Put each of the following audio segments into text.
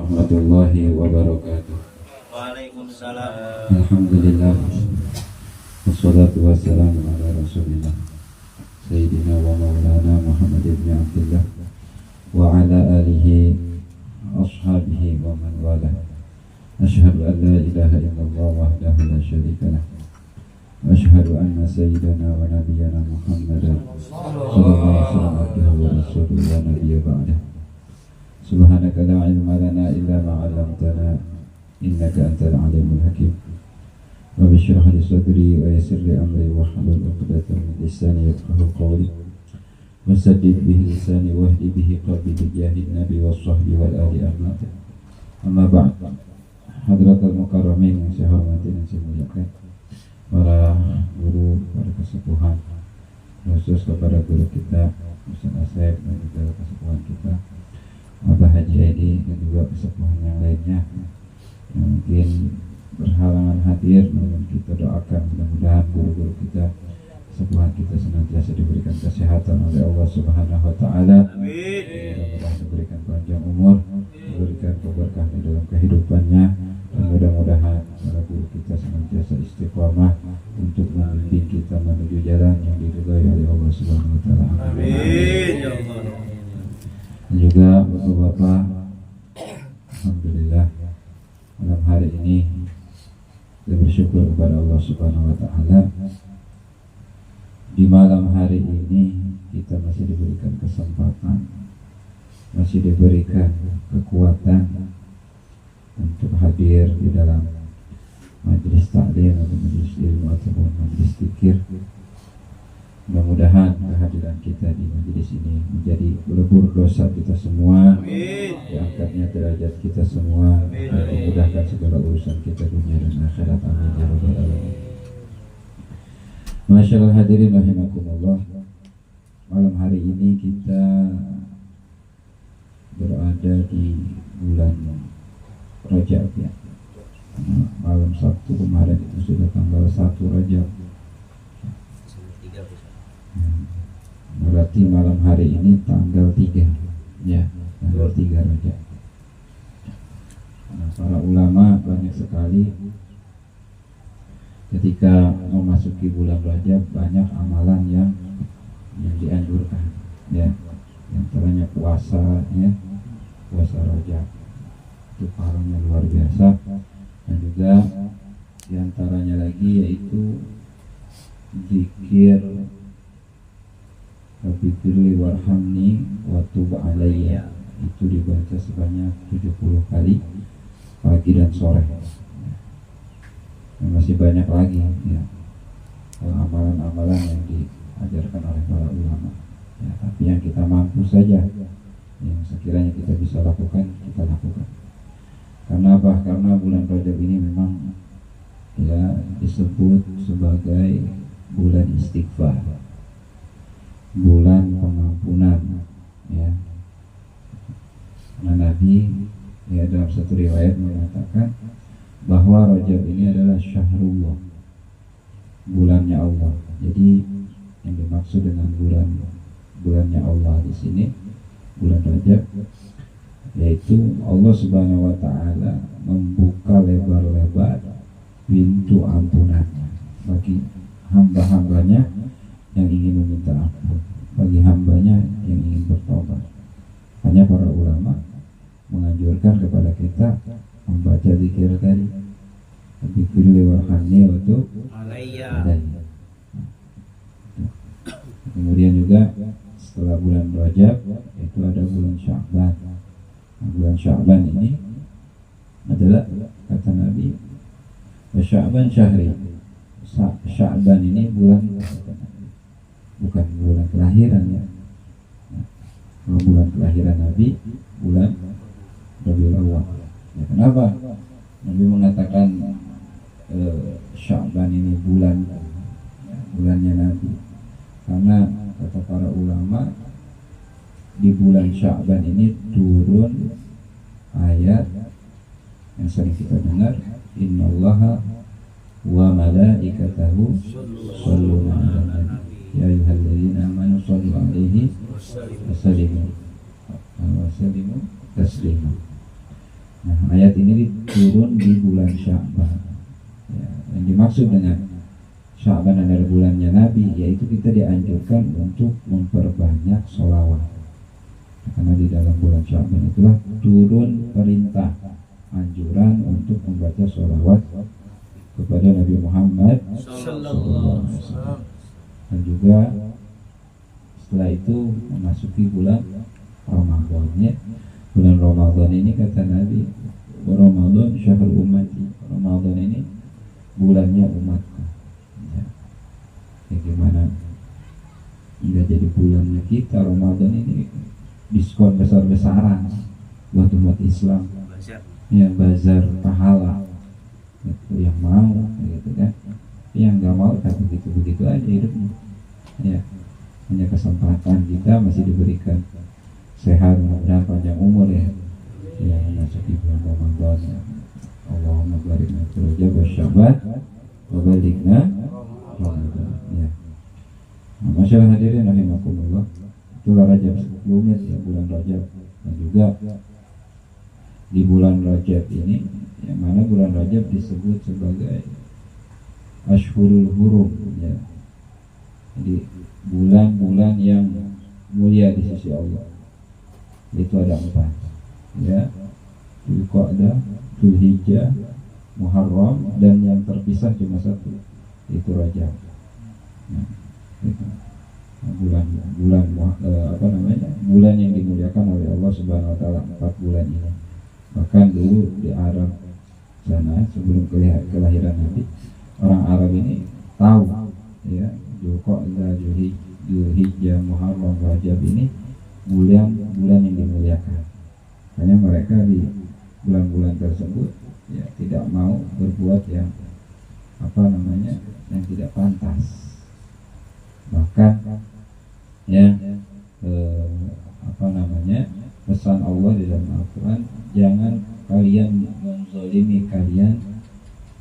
warahmatullahi wabarakatuh. Waalaikumsalam. Alhamdulillah. Wassalatu wassalamu ala rasulillah Sayyidina wa maulana Muhammad ibn Abdullah wa ala alihi ashabihi wa man wala. Asyhadu an la ilaha illallah wahdahu la syarika lah. Wa asyhadu anna sayyidana wa nabiyyana Muhammadan sallallahu alaihi wasallam abduhu wa rasuluhu wa nabiyya ba'dah. Subhanaka la ilma lana illa ma 'allamtana innaka antal alimul hakim. Rabbi shrah li sadri wa yassir li amri wahlul 'uqdatam min lisani yafqahu qawli wasaddid bihi lisani wahdi bihi qalbi bi jahid nabi wassahbi wal ali amma ba'd. Hadratul mukarramin yang saya hormati dan saya muliakan, para guru, para kesepuhan, khusus kepada guru kita Ustaz Asep dan juga kesepuhan kita Abah Haji Edi dan juga kesepuhan yang lainnya yang mungkin berhalangan hadir, namun kita doakan mudah-mudahan guru-guru kita, kesepuhan kita senantiasa diberikan kesehatan oleh Allah Subhanahu wa taala. Amin. Mudah-mudahan diberikan panjang umur, diberikan keberkahan di dalam kehidupannya, dan mudah-mudahan para guru kita senantiasa istiqamah untuk membimbing kita menuju jalan yang diridhai oleh Allah Subhanahu wa taala. Amin ya Allah. Dan juga Bapak-bapak, alhamdulillah malam hari ini kita bersyukur kepada Allah Subhanahu wa taala. Di malam hari ini kita masih diberikan kesempatan, masih diberikan kekuatan untuk hadir di dalam majelis taklim atau majelis ilmu ataupun majelis zikir. Mudah-mudahan kehadiran kita di majelis ini menjadi pelebur dosa kita semua, diangkatnya derajat kita semua, dan memudahkan segala urusan kita dunia dan akhirat. Amin ya rabbal alamin. Masyaallah hadirin rahimakumullah. Malam hari ini kita berada di bulan Rajab ya. Malam Sabtu kemarin itu sudah tanggal 1 Rajab. Berarti malam hari ini tanggal 3 ya, tanggal 3 Rajab. Para ulama banyak sekali ketika memasuki bulan Rajab banyak amalan yang dianjurkan ya. Yang antaranya puasa ya, puasa Rajab itu pahalanya luar biasa, dan juga diantaranya lagi yaitu zikir Rabbi firli warhamni wa tub alayya, itu dibaca sebanyak 70 kali pagi dan sore. Dan masih banyak lagi ya amalan-amalan yang diajarkan oleh para ulama ya, tapi yang kita mampu saja, yang sekiranya kita bisa lakukan, kita lakukan. Karena apa? Karena bulan Rajab ini memang ya disebut sebagai bulan istighfar, bulan pengampunan ya. Karena Nabi ya dalam satu riwayat mengatakan bahwa Rajab ini adalah syahrullah, bulannya Allah. Jadi yang dimaksud dengan bulannya Allah di sini, bulan Rajab, yaitu Allah Subhanahu wa taala membuka lebar-lebar pintu ampunannya bagi hamba-hambanya yang ingin meminta ampun, bagi hambanya yang ingin bertobat. Hanya para ulama menganjurkan kepada kita membaca zikir tadi, Rabbi firli warhamni wa tub alayya. Kemudian juga setelah bulan Rajab itu ada bulan Sya'ban. Bulan Sya'ban ini adalah kata Nabi, Sya'ban syahri. Sya'ban ini bulan, bukan bulan kelahiran ya. Kalau bulan kelahiran Nabi bulan Rabiul Awwal. Ya, kenapa Nabi mengatakan Sya'ban ini bulannya Nabi? Karena kata para ulama di bulan Sya'ban ini turun ayat yang sering kita dengar, innallaha wa malaikatahu shalluna 'alan nabi ya ayyuhalladzina amanu shallu 'alaihi wa sallimu taslima. Ayat ini turun di bulan Sya'ban. Ya, yang dimaksud dengan Sya'ban adalah bulannya Nabi, yaitu kita dianjurkan untuk memperbanyak sholawat. Karena di dalam bulan Sya'ban itulah turun perintah anjuran untuk membaca sholawat kepada Nabi Muhammad sallallahu alaihi wasallam. Dan juga setelah itu memasuki bulan Ramadan, ya. Bulan Ramadan ini kata Nabi, Ramadan syahrul ummati. Ramadan ini bulannya umatku. Ya. Gimana hingga jadi bulannya kita, Ramadan ini diskon besar-besaran buat umat Islam. Ya, bazar pahala. Itu yang mau, gitu kan. Yang nggak mau kan begitu-begitu aja hidupnya. Ya, hanya kesempatan kita masih diberikan sehat dan panjang umur, ya. Ya, masuk di bulan Ramadan. Allahumma barik lana fi Rajab wa Sya'ban wa balighna Ramadan. Ya. Nah, masyaallah hadirin rahimakumullah. Itulah Rajab sebelumnya, ya, bulan Rajab. Dan juga di bulan Rajab ini, yang mana bulan Rajab disebut sebagai Ashhurul Hurum, ya. Jadi bulan-bulan yang mulia di sisi Allah. Itu ada 4, ya. Dzulqa'dah, Dzulhijjah, Muharram, dan yang terpisah cuma 1, itu Rajab. Nah, itu bulan yang dimuliakan oleh Allah Subhanahu wa taala, 4 bulan ini. Bahkan dulu di Arab sana sebelum kelahiran Nabi, orang Arab ini tahu, ya, Dzulqa'dah, Dzulhijjah, Muharram, Rajab ini bulan-bulan yang dimuliakan. Hanya mereka di bulan-bulan tersebut, ya, tidak mau berbuat yang yang tidak pantas. Bahkan, ya, pesan Allah di dalam Al-Quran, jangan kalian menzalimi kalian,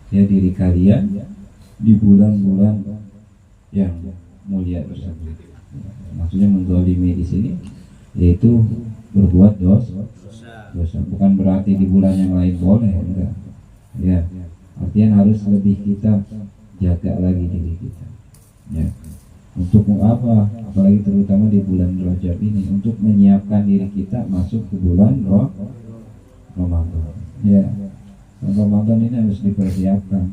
ya, diri kalian di bulan-bulan yang mulia tersebut. Maksudnya menzalimi di sini yaitu berbuat dosa. Bukan berarti di bulan yang lain boleh, enggak. Ya, artinya harus lebih kita jaga lagi diri kita. Ya. Untuk apa? Apalagi terutama di bulan Rajab ini, untuk menyiapkan diri kita masuk ke bulan Ramadan. Ya, Ramadan ini harus dipersiapkan.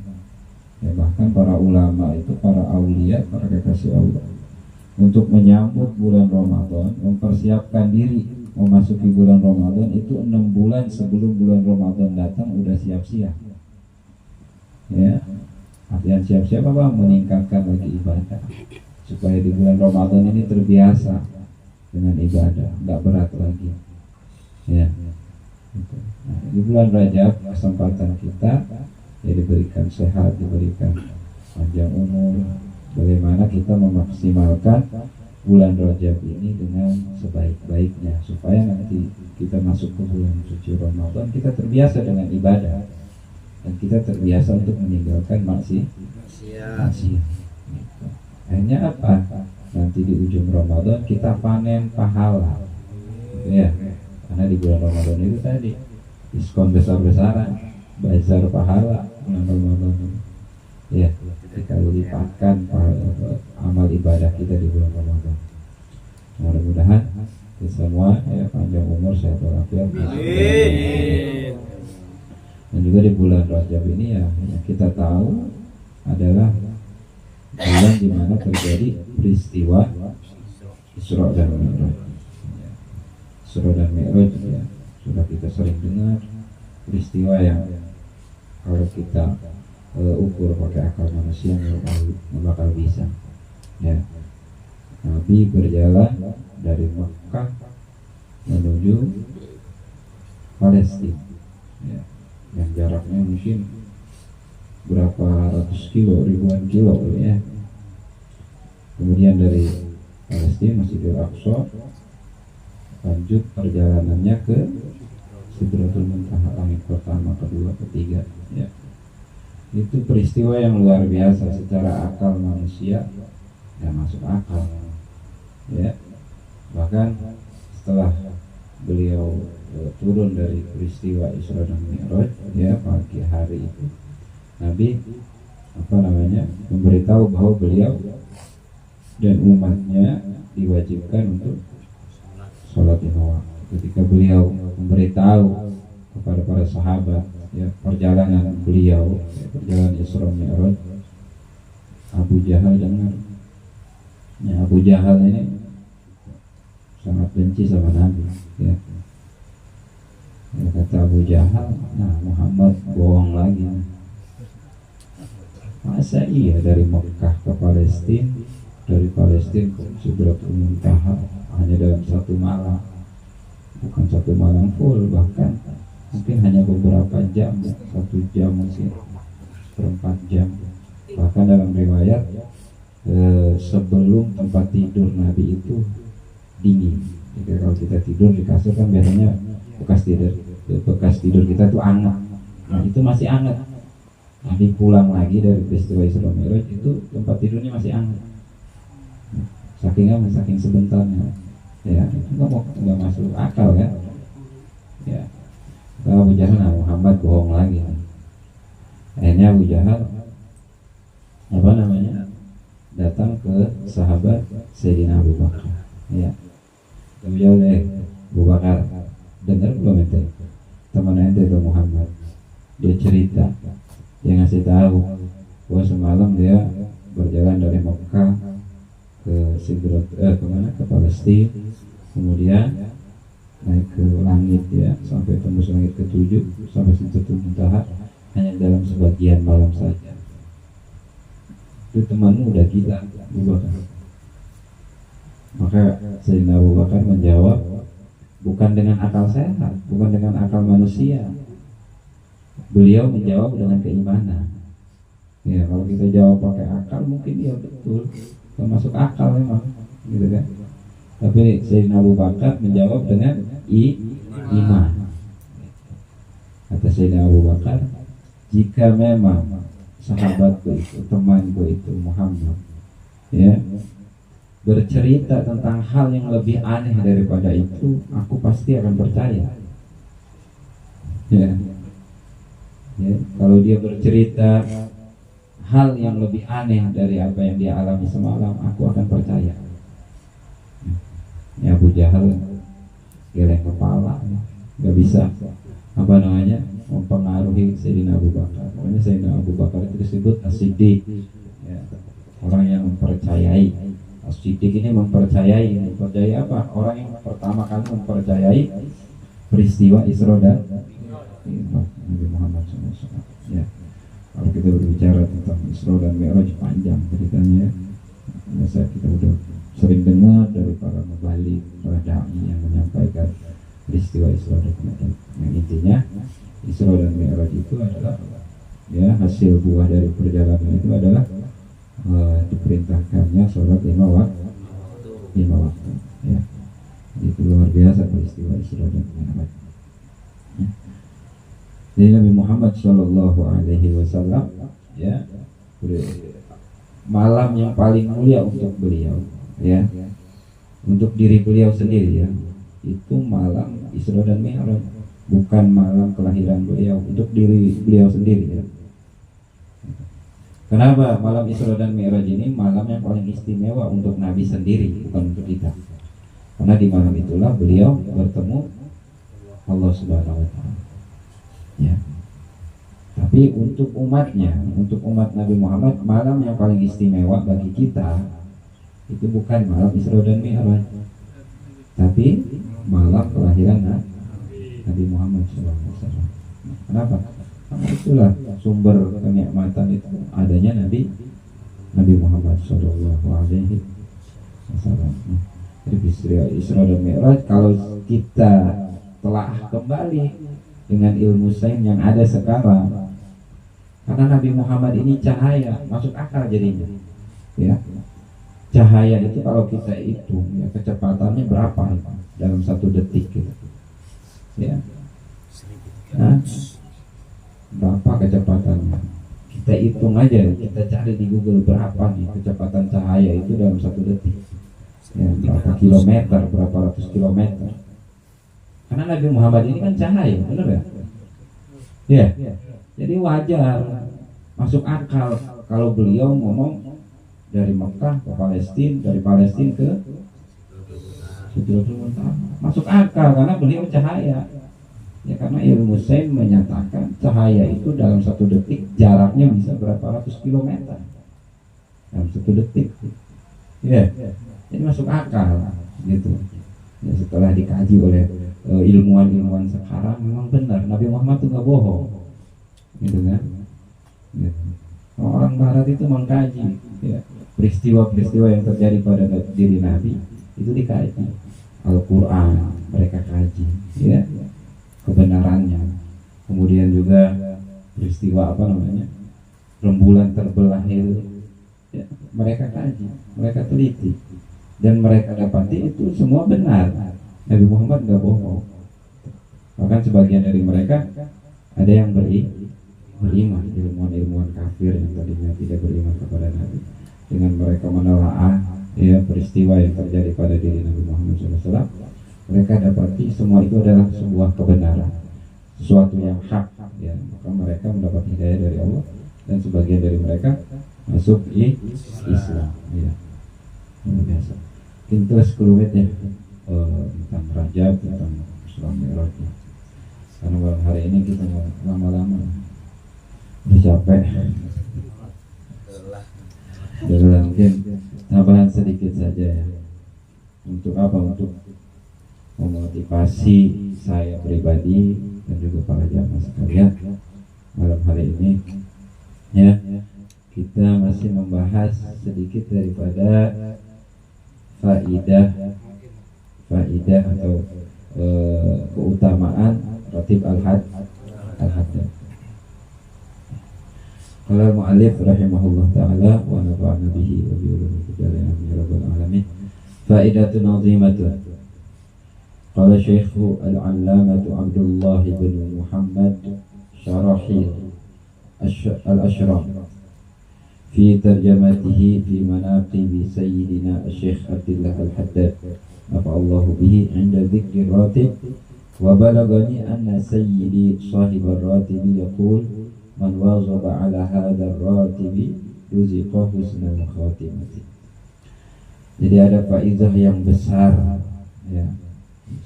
Ya, bahkan para ulama itu, para aulia, para kekasih Allah, untuk menyambut bulan Ramadan, mempersiapkan diri memasuki bulan Ramadan itu 6 bulan sebelum bulan Ramadan datang udah siap-siap. Ya, artian siap-siap apa? Meningkatkan lagi ibadah, supaya di bulan Ramadan ini terbiasa dengan ibadah, nggak berat lagi. Ya. Nah, di bulan Rajab kesempatan kita, ya, diberikan sehat, diberikan panjang umur. Bagaimana kita memaksimalkan bulan Rajab ini dengan sebaik-baiknya, supaya nanti kita masuk ke bulan suci Ramadan kita terbiasa dengan ibadah dan kita terbiasa untuk meninggalkan maksiat. Akhirnya apa? Nanti di ujung Ramadan kita panen pahala, ya. Karena di bulan Ramadan itu tadi diskon besar-besaran, bazar pahala bulan Ramadan. Ya, kalau lipatkan amal ibadah kita di bulan Ramadan. Mudah-mudahan kita semua, ya, panjang umur, sehat walafiat. Dan juga di bulan Rajab ini, ya, kita tahu adalah bulan di mana terjadi peristiwa Isra dan Mi'raj. Isra dan Mi'raj, ya, sudah kita sering dengar, peristiwa yang kalau kita ukur pakai akal manusia nggak bakal bisa. Ya, Nabi berjalan dari Mekah menuju Palestina, ya, yang jaraknya mungkin berapa ratus kilo, ribuan kilo, ya. Kemudian dari Palestina, Masjidil Aqsa, lanjut perjalanannya ke Sidratul Muntaha, langit pertama, kedua, ketiga, ya. Itu peristiwa yang luar biasa, secara akal manusia nggak masuk akal, ya. Bahkan setelah beliau turun dari peristiwa Isra dan Mi'raj, ya pagi hari itu Nabi memberitahu bahwa beliau dan umatnya diwajibkan untuk sholat lima waktu. Ketika beliau memberitahu kepada para sahabat ya perjalanan beliau, ya, perjalanan Isra Mi'raj, Abu Jahal dengar. Ya, Abu Jahal ini sangat benci sama Nabi. Ya. Ya, kata Abu Jahal, nah Muhammad bohong lagi. Masa iya dari Mekah ke Palestina, dari Palestina ke Sidratul Muntaha hanya dalam satu malam, bukan satu malam full, bahkan mungkin hanya beberapa jam, 1 jam mungkin, 4 jam. Bahkan dalam riwayat sebelum tempat tidur Nabi itu dingin. Jadi kalau kita tidur di kasur kan biasanya bekas tidur kita tuh hangat. Nah itu masih hangat. Nabi pulang lagi dari peristiwa Isra Mi'raj itu tempat tidurnya masih hangat. Saking sebentarnya, ya itu nggak masuk akal kan? Ya, kalau Abu Jahal, nah Muhammad bohong lagi. Akhirnya Abu Jahal datang ke sahabat Sayyidina Abu Bakar. Ya, Abu Jahal, Abu Bakar, dengar belum ente? Teman ente itu Muhammad. Dia cerita, dia ngasih tahu bahwa semalam dia berjalan dari Mekah ke ke Palestina, kemudian naik ke langit ya sampai tembus langit ke-7 sampai Sidratul Muntaha hanya dalam sebagian malam saja. Itu temanmu udah gila, Abu Bakar. Maka Sayyidina Abu Bakar menjawab, bukan dengan akal sehat, bukan dengan akal manusia. Beliau menjawab dengan keimanan. Ya kalau kita jawab pakai akal mungkin ya betul, termasuk akal memang, gitu kan. Tapi Sayyidina Abu Bakar menjawab dengan iman. Kata Sayyidina Abu Bakar, jika memang sahabatku itu, temanku itu Muhammad, ya bercerita tentang hal yang lebih aneh daripada itu, aku pasti akan percaya. Ya, kalau dia bercerita hal yang lebih aneh dari apa yang dia alami semalam, aku akan percaya. Ya, Abu Jahal geleng kepala, nggak bisa mempengaruhi Sayyidina Abu Bakar. Makanya Sayyidina Abu Bakar itu disebut As-Siddiq, ya, orang yang mempercayai. As-Siddiq ini mempercayai apa? Orang yang pertama kali mempercayai peristiwa Isra dan Nabi Muhammad SAW. Ya, kalau kita berbicara tentang Isra dan Mi'raj panjang ceritanya. Biasa kita udah sering dengar dari para mubalik, para dai yang menyampaikan peristiwa Isra dan Mi'raj. Yang intinya Isra dan Mi'raj itu adalah ya hasil buah dari perjalanan itu adalah diperintahkannya sholat 5 waktu. Ya, itu luar biasa peristiwa Isra dan Mi'raj. Ya. Jadi Nabi Muhammad Shallallahu Alaihi Wasallam ya malam yang paling mulia untuk beliau, ya untuk diri beliau sendiri ya, itu malam Isra dan Mi'raj, bukan malam kelahiran beliau, untuk diri beliau sendiri ya. Kenapa malam Isra dan Mi'raj ini malam yang paling istimewa untuk Nabi sendiri, bukan untuk kita? Karena di malam itulah beliau bertemu Allah Subhanahu Wa Taala. Ya. Tapi untuk umatnya, untuk umat Nabi Muhammad, malam yang paling istimewa bagi kita itu bukan malam Isra dan Mi'raj, tapi malam kelahiran Nabi Muhammad SAW. Kenapa? Karena itulah sumber kenikmatan itu adanya Nabi Muhammad SAW. Jadi Isra dan Mi'raj, kalau kita telah kembali dengan ilmu sains yang ada sekarang, karena Nabi Muhammad ini cahaya, masuk akal jadinya. Ya, cahaya itu kalau kita hitung ya, kecepatannya berapa ya, dalam 1 detik gitu. Ya, nah, berapa kecepatannya? Kita hitung aja, kita cari di Google berapa nih kecepatan cahaya itu dalam 1 detik. Ya, berapa kilometer, berapa ratus kilometer. Karena Nabi Muhammad ini kan cahaya, benar ya? Ya. Jadi wajar, masuk akal kalau beliau ngomong dari Mekah ke Palestina, dari Palestina ke Sidratul Muntaha. Masuk akal karena beliau cahaya. Ya, karena ilmu sains menyatakan cahaya itu dalam 1 detik jaraknya bisa berapa ratus kilometer dalam 1 detik. Ya, jadi masuk akal gitu. Ya, setelah dikaji oleh ilmuwan-ilmuwan sekarang memang benar Nabi Muhammad itu nggak bohong, gitu kan? Gitu. Orang Barat itu mengkaji ya, peristiwa-peristiwa yang terjadi pada diri Nabi itu dikaji. Al-Quran mereka kaji, ya, kebenarannya. Kemudian juga peristiwa rembulan terbelah itu, ya, mereka kaji, mereka teliti, dan mereka dapati itu semua benar. Nabi Muhammad nggak bohong. Bahkan sebagian dari mereka ada yang beriman, ilmuwan kafir yang tadinya tidak beriman kepada Nabi, dengan mereka menelaah ya peristiwa yang terjadi pada diri Nabi Muhammad SAW. Mereka dapati semua itu adalah sebuah kebenaran, sesuatu yang hak, ya. Maka mereka mendapat hidayah dari Allah, dan sebagian dari mereka masuk Islam, ya. Biasa. Terus keluar ya tentang Rajab, tentang Isra Mi'raj. Karena malam hari ini kita lama-lama udah capek. Jadi mungkin tambahan sedikit saja ya. Untuk apa? Untuk memotivasi saya pribadi dan juga para jamaah sekalian malam hari ini ya, kita masih membahas sedikit daripada faidah atau keutamaan ratib al-haddad. Qala al-mu'allif rahimahullah ta'ala wa nafa'ana bihi wa bi ulumil hidayah amin ya rabbal alamin. Faidatun 'azimatun. Qala Syekhu al-'allamatu Abdullah bin Muhammad Syarahil al-Ashraf fi tarjamatihi fi manaqibi sayyidina Syekh Abdullah al-Haddad nafa'allahu bihi 'inda dzikri ratib. Wa balagani anna sayyidi sahib ar-ratibi yaqul man wazaba ala hadha ar-ratibi ruziqa husnal khatimati. Jadi ada faedah yang besar ya,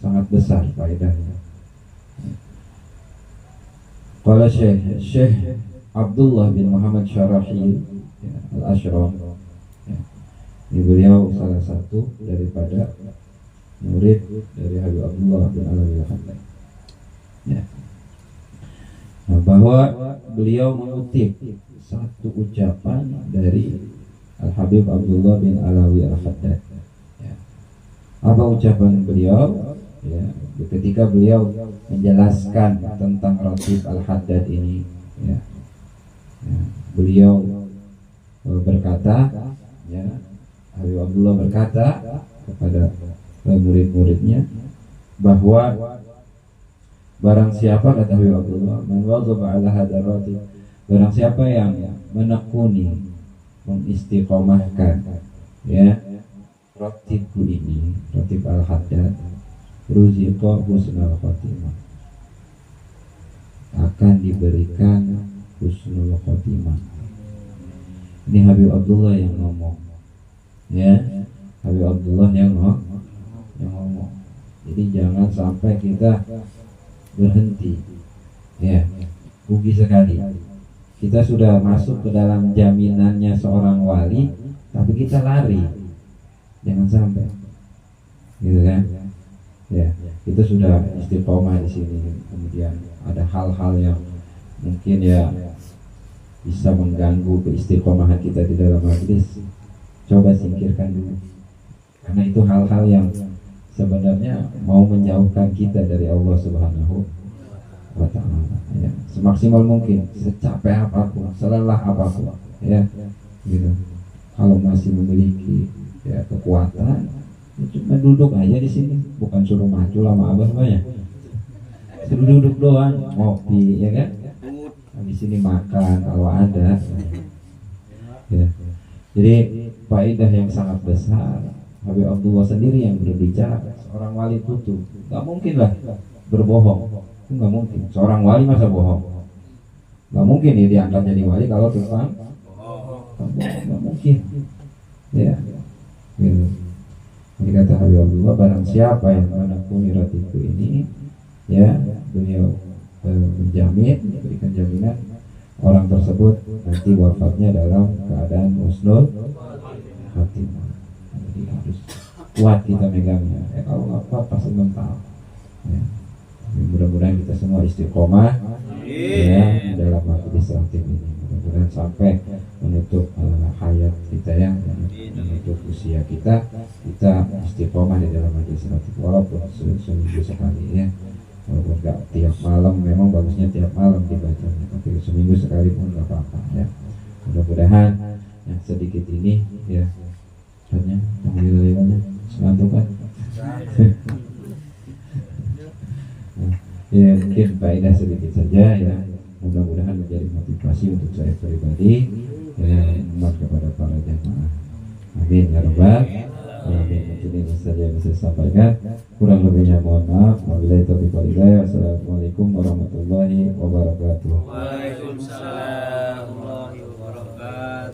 sangat besar faedahnya. Qala Syekh Abdullah bin Muhammad Syarahil ya, al-Ashraf ya. Ini beliau salah satu daripada murid dari Habib Abdullah bin Alawi al-Haddad ya. Nah, bahwa beliau mengutip satu ucapan dari Al-Habib Abdullah bin Alawi al-Haddad ya. Apa ucapan beliau ya, ketika beliau menjelaskan tentang ratib al-Haddad ini ya. Ya, beliau berkata ya, Habib Abdullah berkata kepada murid-muridnya bahwa barang siapa, kata Habib Abdullah, man wazaba ala hadzal ratib, barang siapa yang menekuni, mengistiqomahkan ya ratibku ini, ratib al-Haddad, ruziqa husnul khatimah, akan diberikan husnul khatimah. Ini Habib Abdullah yang ngomong ya, Habib Abdullah yang ngomong. Jadi jangan sampai kita berhenti ya, rugi sekali. Kita sudah masuk ke dalam jaminannya seorang wali, tapi kita lari, jangan sampai, gitu kan? Ya, kita sudah istiqomah di sini, kemudian ada hal-hal yang mungkin ya bisa mengganggu keistiqomahan kita di dalam majlis. Coba singkirkan dulu, karena itu hal-hal yang sebenarnya mau menjauhkan kita dari Allah Subhanahu wa ta'ala ya. Semaksimal mungkin, secapek apapun, selelah apapun ya, gitu. Kalau masih memiliki ya kekuatan, ya cuma duduk aja di sini, bukan suruh maju lama abah banyak, suruh duduk doang, ngopi ya kan, di sini makan kalau ada ya. Jadi faedah yang sangat besar Habib Abdullah sendiri yang berbicara. Seorang wali putu, nggak mungkin lah berbohong, itu nggak mungkin. Seorang wali masa bohong? Nggak mungkin dia diangkat jadi wali kalau tukang bohong, nggak mungkin. Ya, gitu. Jadi kata Habib Abdullah, barang siapa yang menekuni ratiku ini, ya beliau menjamin, memberikan jaminan orang tersebut nanti wafatnya dalam keadaan husnul khatimah. Jadi harus kuat kita megangnya. Kalau nggak kuat pasti mental. Ya. Mudah-mudahan kita semua istiqomah ya dalam majelis ratim ini. Mudah-mudahan sampai menutup hayat kita ya, menutup usia kita istiqomah di dalam majelis ratim. Walaupun seminggu sekali ya. Walaupun nggak tiap malam, memang bagusnya tiap malam dibacanya, tapi seminggu sekali pun nggak apa-apa ya. Mudah-mudahan yang sedikit ini ya, katanya alhamdulillahnya semantukan. Ya mungkin faedah sedikit saja ya. Mudah-mudahan menjadi motivasi untuk saya pribadi ya, mohon kepada para jamaah. Amin ya rabbal alamin. Mungkin ini saja yang bisa saya sampaikan. Kurang lebihnya mohon maaf. Wabillahi taufiq wal hidayah. Wassalamualaikum warahmatullahi wabarakatuh. Waalaikumsalam.